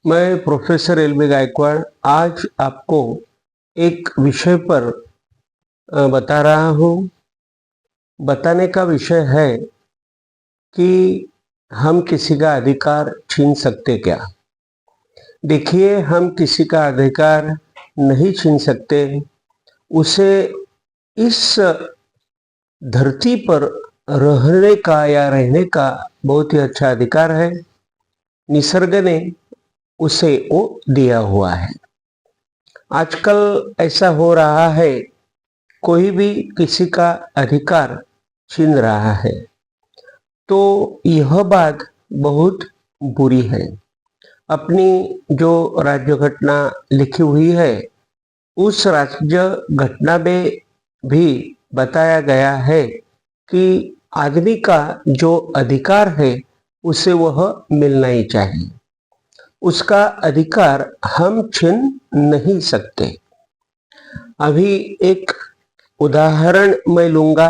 मैं professor L B Gaekwad आज आपको एक विषय पर बता रहा हूँ। बताने का विषय है कि हम किसी का अधिकार छीन सकते क्या। देखिए, हम किसी का अधिकार नहीं छीन सकते। उसे इस धरती पर रहने का या रहने का बहुत ही अच्छा अधिकार है। निसर्ग ने उसे वो दिया हुआ है। आजकल ऐसा हो रहा है, कोई भी किसी का अधिकार छीन रहा है, तो यह बात बहुत बुरी है। अपनी जो राज्य घटना लिखी हुई है, उस राज्य घटना में भी बताया गया है कि आदमी का जो अधिकार है उसे वह मिलना ही चाहिए। उसका अधिकार हम छीन नहीं सकते। अभी एक उदाहरण मैं लूंगा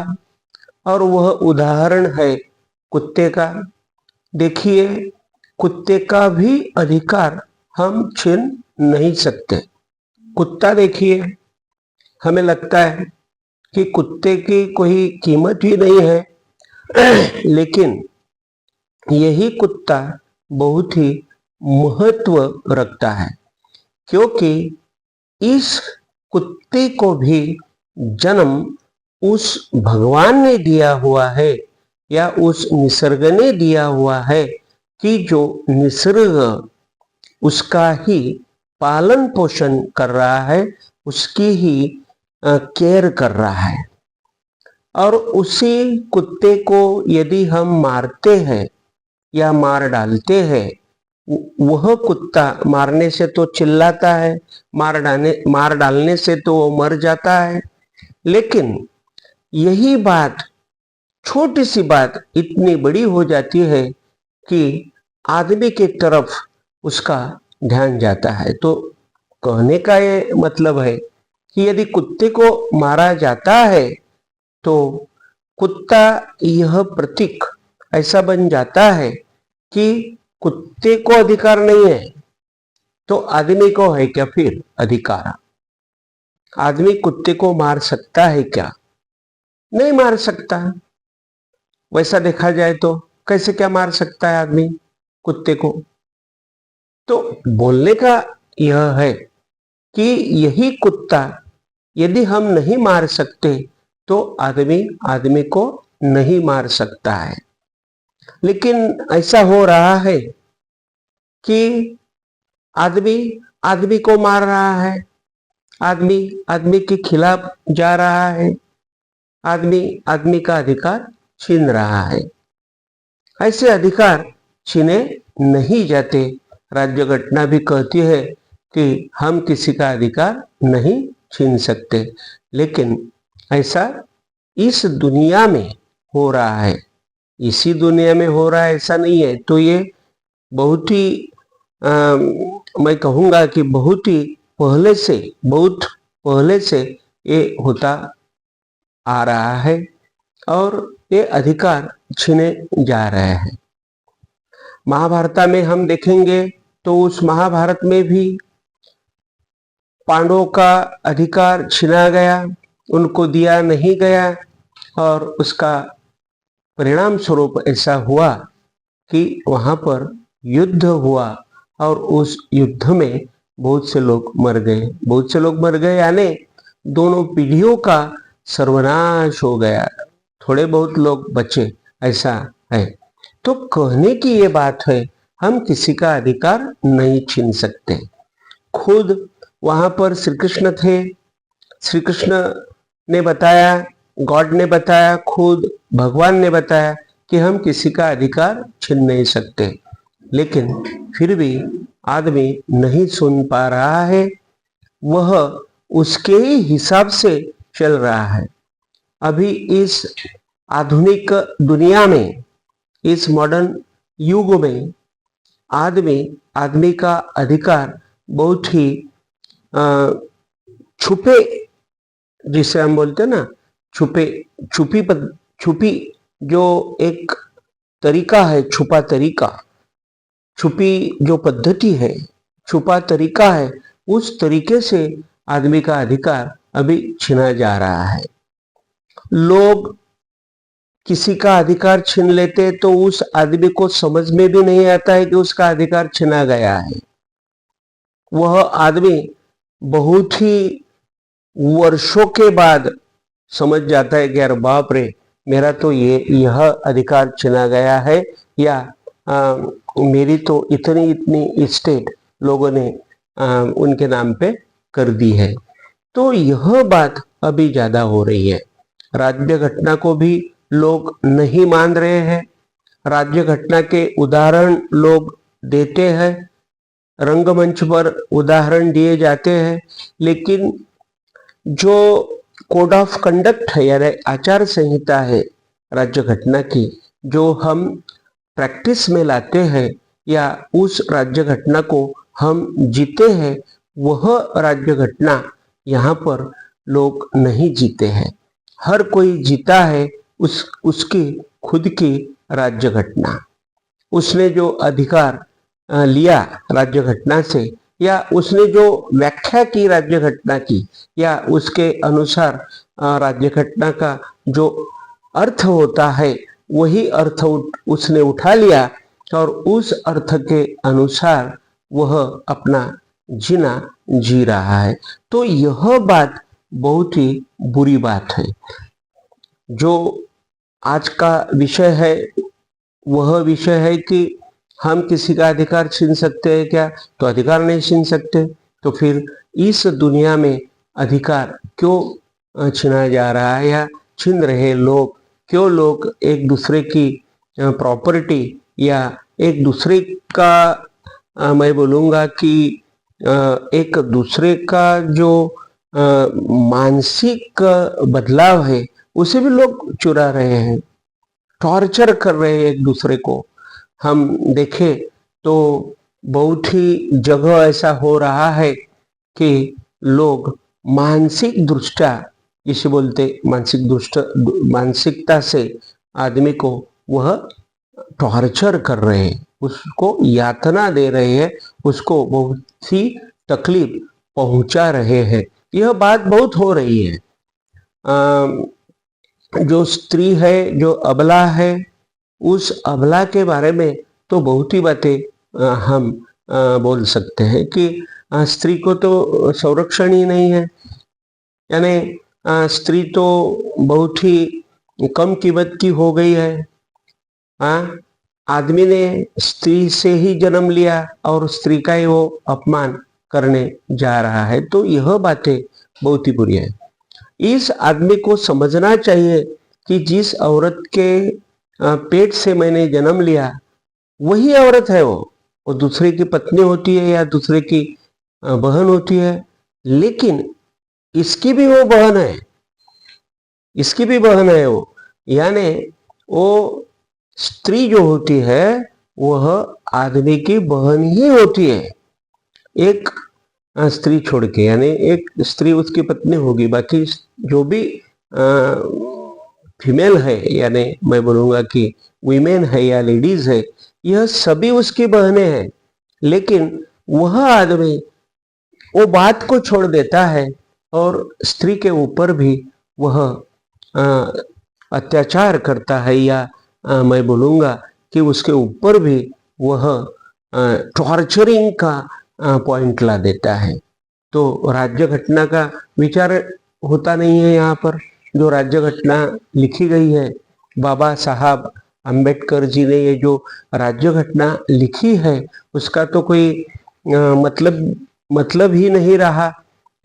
और वह उदाहरण है कुत्ते का। देखिए, कुत्ते का भी अधिकार हम छीन नहीं सकते। कुत्ता देखिए, हमें लगता है कि कुत्ते की कोई कीमत ही नहीं है, लेकिन यही कुत्ता बहुत ही महत्व रखता है, क्योंकि इस कुत्ते को भी जन्म उस भगवान ने दिया हुआ है या उस निसर्ग ने दिया हुआ है कि जो निसर्ग उसका ही पालन पोषण कर रहा है, उसकी ही केयर कर रहा है। और उसी कुत्ते को यदि हम मारते हैं या मार डालते हैं, वह कुत्ता मारने से तो चिल्लाता है, मार डालने से तो वो मर जाता है, लेकिन यही बात, छोटी सी बात इतनी बड़ी हो जाती है कि आदमी की तरफ उसका ध्यान जाता है। तो कहने का ये मतलब है कि यदि कुत्ते को मारा जाता है तो कुत्ता यह प्रतीक ऐसा बन जाता है कि कुत्ते को अधिकार नहीं है, तो आदमी को है क्या फिर अधिकार? आदमी कुत्ते को मार सकता है क्या? नहीं मार सकता। वैसा देखा जाए तो कैसे क्या मार सकता है आदमी कुत्ते को? तो बोलने का यह है कि यही कुत्ता यदि हम नहीं मार सकते तो आदमी आदमी को नहीं मार सकता है। लेकिन ऐसा हो रहा है कि आदमी आदमी को मार रहा है, आदमी आदमी के खिलाफ जा रहा है, आदमी आदमी का अधिकार छीन रहा है। ऐसे अधिकार छीने नहीं जाते। राज्य घटना भी कहती है कि हम किसी का अधिकार नहीं छीन सकते, लेकिन ऐसा इस दुनिया में हो रहा है। इसी दुनिया में हो रहा है ऐसा नहीं है, तो ये बहुत ही मैं कहूँगा कि बहुत पहले से ये होता आ रहा है और ये अधिकार छीने जा रहे हैं। महाभारत में हम देखेंगे तो उस महाभारत में भी पांडवों का अधिकार छीना गया, उनको दिया नहीं गया, और उसका परिणाम स्वरूप ऐसा हुआ कि वहां पर युद्ध हुआ और उस युद्ध में बहुत से लोग मर गए, यानी दोनों पीढ़ियों का सर्वनाश हो गया, थोड़े बहुत लोग बचे, ऐसा है। तो कहने की ये बात है, हम किसी का अधिकार नहीं छीन सकते। खुद वहां पर श्री कृष्ण थे, श्री कृष्ण ने बताया, गॉड ने बताया, खुद भगवान ने बताया कि हम किसी का अधिकार छीन नहीं सकते, लेकिन फिर भी आदमी नहीं सुन पा रहा है। वह उसके ही हिसाब से चल रहा है। अभी इस आधुनिक दुनिया में, इस मॉडर्न युग में आदमी का अधिकार बहुत ही छुपे, जिसे हम बोलते हैं ना, छुपी जो एक तरीका है, छुपा तरीका, छुपी जो पद्धति है, छुपा तरीका है, उस तरीके से आदमी का अधिकार अभी छीना जा रहा है। लोग किसी का अधिकार छीन लेते हैं तो उस आदमी को समझ में भी नहीं आता है कि उसका अधिकार छीना गया है। वह आदमी बहुत ही वर्षों के बाद समझ जाता है कि यार बाप रे, मेरा तो यह अधिकार छीना गया है, या मेरी तो इतनी इतनी स्टेट लोगों ने उनके नाम पे कर दी है। तो यह बात अभी ज्यादा हो रही है। राज्य घटना को भी लोग नहीं मान रहे हैं। राज्य घटना के उदाहरण लोग देते हैं, रंगमंच पर उदाहरण दिए जाते हैं, लेकिन जो कोड ऑफ कंडक्ट है यानी आचार संहिता है राज्य घटना की, जो हम प्रैक्टिस में लाते हैं या उस राज्य घटना को हम जीते हैं, वह राज्य घटना यहाँ पर लोग नहीं जीते हैं। हर कोई जीता है उसकी खुद की राज्य घटना। उसने जो अधिकार लिया राज्य घटना से, या उसने जो व्याख्या की राज्य घटना की, या उसके अनुसार राज्य घटना का जो अर्थ होता है वही अर्थ उसने उठा लिया और उस अर्थ के अनुसार वह अपना जीना जी रहा है। तो यह बात बहुत ही बुरी बात है। जो आज का विषय है वह विषय है कि हम किसी का अधिकार छीन सकते हैं क्या? तो अधिकार नहीं छीन सकते। तो फिर इस दुनिया में अधिकार क्यों छीना जा रहा है, या छीन रहे लोग? क्यों लोग एक दूसरे की प्रॉपर्टी या एक दूसरे का मैं बोलूँगा कि एक दूसरे का जो मानसिक बदलाव है उसे भी लोग चुरा रहे हैं, टॉर्चर कर रहे हैं एक दूसरे को। हम देखें तो बहुत ही जगह ऐसा हो रहा है कि लोग मानसिक दृष्टा, जिसे बोलते मानसिकता से आदमी को वह टॉर्चर कर रहे हैं, उसको यातना दे रहे हैं, उसको बहुत ही तकलीफ पहुंचा रहे हैं। यह बात बहुत हो रही है। जो स्त्री है, जो अबला है, उस अबला के बारे में तो बहुत ही बातें हम बोल सकते हैं कि स्त्री को तो संरक्षण ही नहीं है। यानी स्त्री तो बहुत ही कम कीमत की हो गई है। आदमी ने स्त्री से ही जन्म लिया और स्त्री का ही वो अपमान करने जा रहा है। तो यह बातें बहुत ही बुरी है। इस आदमी को समझना चाहिए कि जिस औरत के पेट से मैंने जन्म लिया वही औरत है। वो दूसरे की पत्नी होती है या दूसरे की बहन होती है, लेकिन इसकी भी वो बहन है, इसकी भी बहन है वो। यानी वो स्त्री जो होती है वह आदमी की बहन ही होती है, एक स्त्री छोड़ के। यानी एक स्त्री उसकी पत्नी होगी, बाकी जो भी फीमेल है, यानी मैं बोलूँगा कि वीमेन है या लेडीज है, यह सभी उसकी बहनें हैं। लेकिन वह आदमी वो बात को छोड़ देता है और स्त्री के ऊपर भी वह अत्याचार करता है, या मैं बोलूँगा कि उसके ऊपर भी वह टॉर्चरिंग का पॉइंट ला देता है। तो राज्य घटना का विचार होता नहीं है यहाँ पर। जो राज्य घटना लिखी गई है, बाबा साहब अंबेडकर जी ने ये जो राज्य घटना लिखी है, उसका तो कोई मतलब ही नहीं रहा।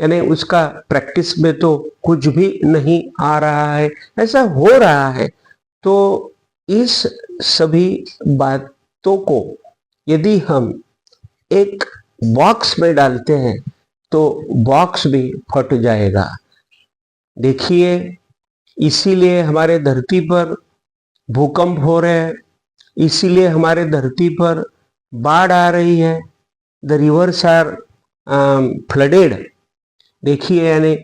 यानी उसका प्रैक्टिस में तो कुछ भी नहीं आ रहा है, ऐसा हो रहा है। तो इस सभी बातों को यदि हम एक बॉक्स में डालते हैं तो बॉक्स भी फट जाएगा। देखिए, इसीलिए हमारे धरती पर भूकंप हो रहे हैं, इसीलिए हमारे धरती पर बाढ़ आ रही है। The rivers are flooded. देखिए, यानी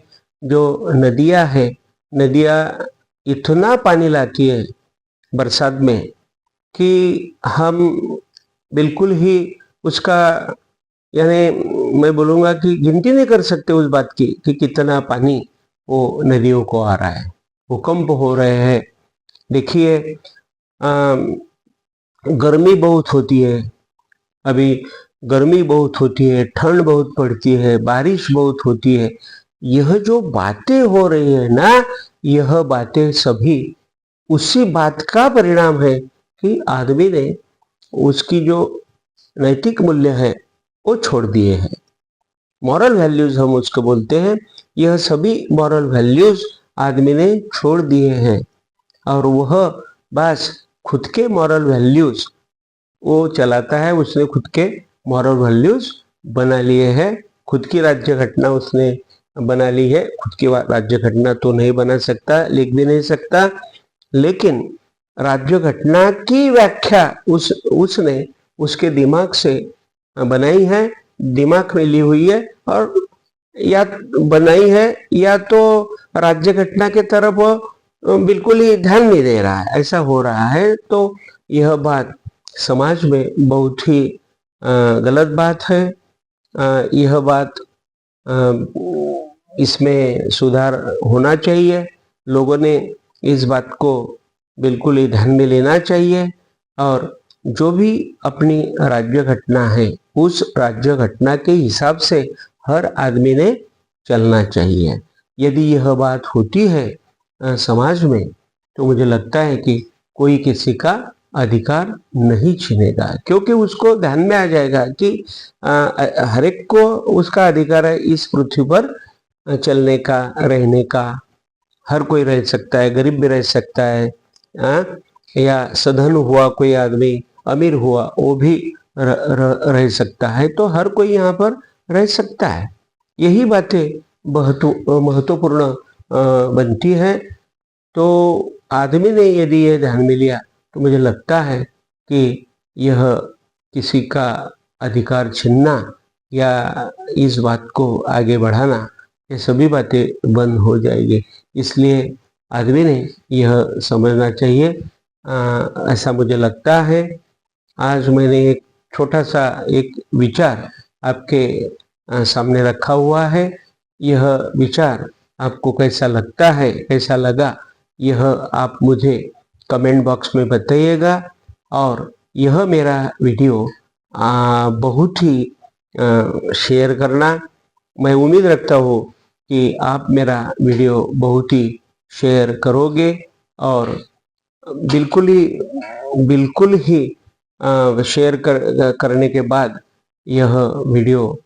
जो नदियां है, नदियां इतना पानी लाती है बरसात में कि हम बिल्कुल ही उसका यानी मैं बोलूँगा कि गिनती नहीं कर सकते उस बात की कि कितना पानी वो नदियों को आ रहा है, भूकंप हो रहे हैं। देखिए गर्मी बहुत होती है, अभी गर्मी बहुत होती है, ठंड बहुत पड़ती है, बारिश बहुत होती है। यह जो बातें हो रही है ना, यह बातें सभी उसी बात का परिणाम है कि आदमी ने उसकी जो नैतिक मूल्य है वो छोड़ दिए हैं। मॉरल वैल्यूज हम उसको बोलते हैं। यह सभी मॉरल वैल्यूज आदमी ने छोड़ दिए हैं और वह बस खुद के मॉरल वैल्यूज वो चलाता है। उसने खुद के मॉरल वैल्यूज बना लिए हैं, खुद की राज्य घटना उसने बना ली है। खुद की राज्य घटना तो नहीं बना सकता, लिख भी नहीं सकता, लेकिन राज्य घटना की व्याख्या उसने उसके दिमाग से बनाई है, दिमाग में ली हुई है, और या बनाई है या तो राज्य घटना के तरफ बिल्कुल ही ध्यान नहीं दे रहा है, ऐसा हो रहा है। तो यह बात समाज में बहुत ही गलत बात है। यह बात इसमें सुधार होना चाहिए। लोगों ने इस बात को बिल्कुल ही ध्यान में लेना चाहिए और जो भी अपनी राज्य घटना है उस राज्य घटना के हिसाब से हर आदमी ने चलना चाहिए। यदि यह बात होती है समाज में, तो मुझे लगता है कि कोई किसी का अधिकार नहीं छीनेगा, क्योंकि उसको ध्यान में आ जाएगा कि हर एक को उसका अधिकार है इस पृथ्वी पर चलने का, रहने का। हर कोई रह सकता है, गरीब भी रह सकता है, या सधन हुआ कोई आदमी, अमीर हुआ वो भी रह सकता है। तो हर कोई यहाँ पर रह सकता है। यही बातें महत्वपूर्ण बनती है। तो आदमी ने यदि ये ध्यान में लिया तो मुझे लगता है कि यह किसी का अधिकार छीनना या इस बात को आगे बढ़ाना, ये सभी बातें बंद हो जाएगी। इसलिए आदमी ने यह समझना चाहिए, ऐसा मुझे लगता है। आज मैंने एक छोटा सा एक विचार आपके सामने रखा हुआ है। यह विचार आपको कैसा लगता है, कैसा लगा, यह आप मुझे कमेंट बॉक्स में बताइएगा। और यह मेरा वीडियो बहुत ही शेयर करना। मैं उम्मीद रखता हूँ कि आप मेरा वीडियो बहुत ही शेयर करोगे और बिल्कुल ही शेयर करने के बाद यह वीडियो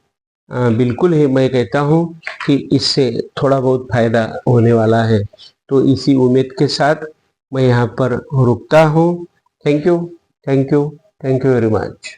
बिल्कुल ही मैं कहता हूँ कि इससे थोड़ा बहुत फायदा होने वाला है। तो इसी उम्मीद के साथ मैं यहाँ पर रुकता हूँ। Thank you, thank you, thank you very much.